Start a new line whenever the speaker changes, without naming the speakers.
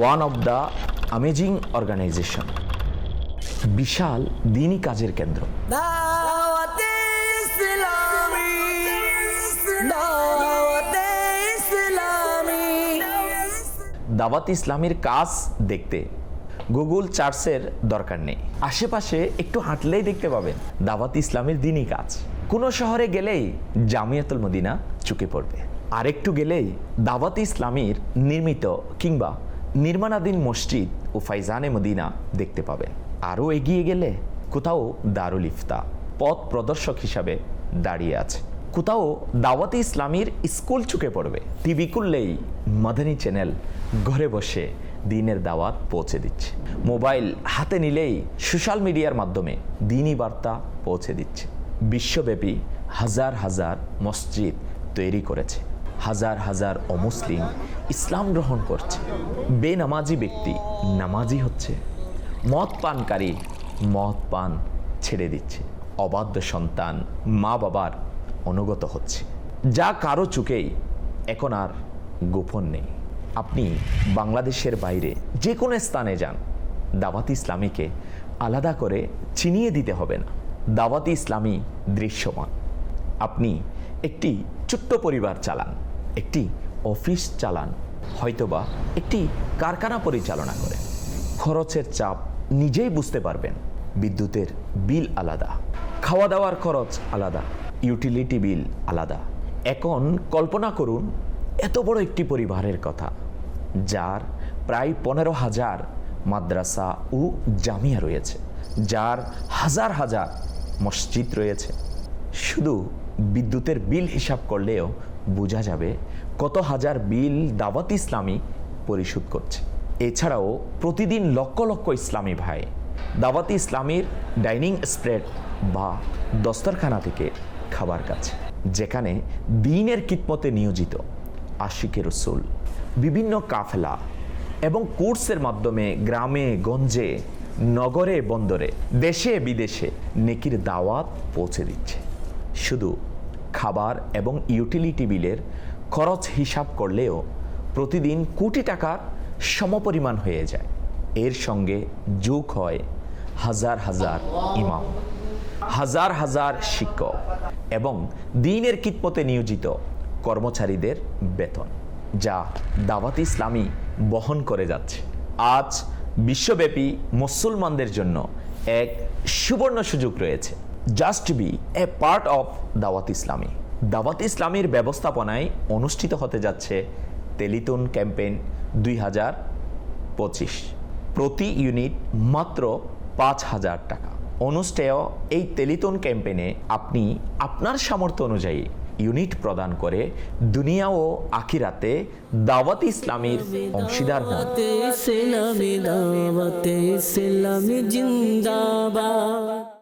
One of the amazing organization, বিশাল দিনী কাজের কেন্দ্র।
দাওয়াতে ইসলামী, দাওয়াতে ইসলামী।
দাওয়াত ইসলামীর কাজ দেখতে গুগল সার্চের দরকার নেই, আশেপাশে একটু হাঁটলেই দেখতে পাবেন দাওয়াত ইসলামীর দিনী কাজ। কোনো শহরে গেলেই জামিয়াতুল মদিনা চোখে পড়বে, আরেকটু গেলেই দাওয়াত ইসলামীর নির্মিত কিংবা নির্মাণাধীন মসজিদ ও ফাইজানে মদিনা দেখতে পাবেন। আরও এগিয়ে গেলে কোথাও দারুল ইফতা পথ প্রদর্শক হিসাবে দাঁড়িয়ে আছে, কোথাও দাওয়াত ইসলামীর স্কুল চোখে পড়বে। টিভি খুললেই মাদানী চ্যানেল ঘরে বসে দিনের দাওয়াত পৌঁছে দিচ্ছে, মোবাইল হাতে নিলেই সোশ্যাল মিডিয়ার মাধ্যমে দিনী বার্তা পৌঁছে দিচ্ছে। বিশ্বব্যাপী হাজার হাজার মসজিদ তৈরি করেছে, হাজার হাজার অমুসলিম ইসলাম গ্রহণ করছে। বেনামাজি ব্যক্তি নামাজি হচ্ছে, মদ পানকারী মদ পান ছেড়ে দিচ্ছে, অবাধ্য সন্তান মা বাবার অনুগত হচ্ছে। যা কারো চোখেই এখন আর গোপন নেই। আপনি বাংলাদেশের বাইরে যে কোনো স্থানে যান, দাওয়াত ইসলামীকে আলাদা করে চিনিয়ে দিতে হবে না। দাওয়াত ইসলামী দৃশ্যমান। আপনি একটি ছোট্ট পরিবার চালান, একটি অফিস চালান, হয়তোবা একটি কারখানা পরিচালনা করেন। খরচের চাপ নিজেই বুঝতে পারবেন। বিদ্যুতের বিল আলাদা, খাওয়া দাওয়ার খরচ আলাদা, ইউটিলিটি বিল আলাদা। এখন কল্পনা করুন এত বড় একটি পরিবারের কথা, যার প্রায় 15,000 মাদ্রাসা ও জামিয়া রয়েছে, যার হাজার হাজার মসজিদ রয়েছে। শুধু বিদ্যুতের বিল হিসাব করলেও বোঝা যাবে কত হাজার বিল দাওয়াত ইসলামী পরিশোধ করছে। এছাড়াও প্রতিদিন লক্ষ লক্ষ ইসলামী ভাই দাওয়াত ইসলামীর ডাইনিং স্প্রেড বা দস্তরখানা থেকে খাবার খাচ্ছে, যেখানে দ্বীনের খিদমতে নিয়োজিত আশিকে রসুল বিভিন্ন কাফেলা এবং কোর্সের মাধ্যমে গ্রামে গঞ্জে নগরে বন্দরে দেশে বিদেশে নেকির দাওয়াত পৌঁছে দিচ্ছে। শুধু খাবার এবং ইউটিলিটি বিলের খরচ হিসাব করলেও প্রতিদিন কোটি টাকার সমপরিমাণ হয়ে যায়। এর সঙ্গে যোগ হয় হাজার হাজার ইমাম, হাজার হাজার শিক্ষক এবং দ্বীনের খিদমতে নিয়োজিত কর্মচারীদের বেতন, যা দাওয়াত ইসলামী বহন করে যাচ্ছে। আজ বিশ্বব্যাপী মুসলমানদের জন্য এক সুবর্ণ সুযোগ রয়েছে। Just be a part of Dawat Islami. দাওয়াত ইসলামীর ব্যবস্থাপনায় অনুষ্ঠিত হতে যাচ্ছে তেলিতুন ক্যাম্পেইন 2025। প্রতি ইউনিট মাত্র 5,000 টাকা। অনুষ্ঠেয় এই তেলিতুন ক্যাম্পেইনে আপনি আপনার সামর্থ্য অনুযায়ী ইউনিট প্রদান করে দুনিয়া ও আখিরাতে দাওয়াত ইসলামীর অংশীদার হন।
দাওয়াতে ইসলামী জিন্দাবাদ।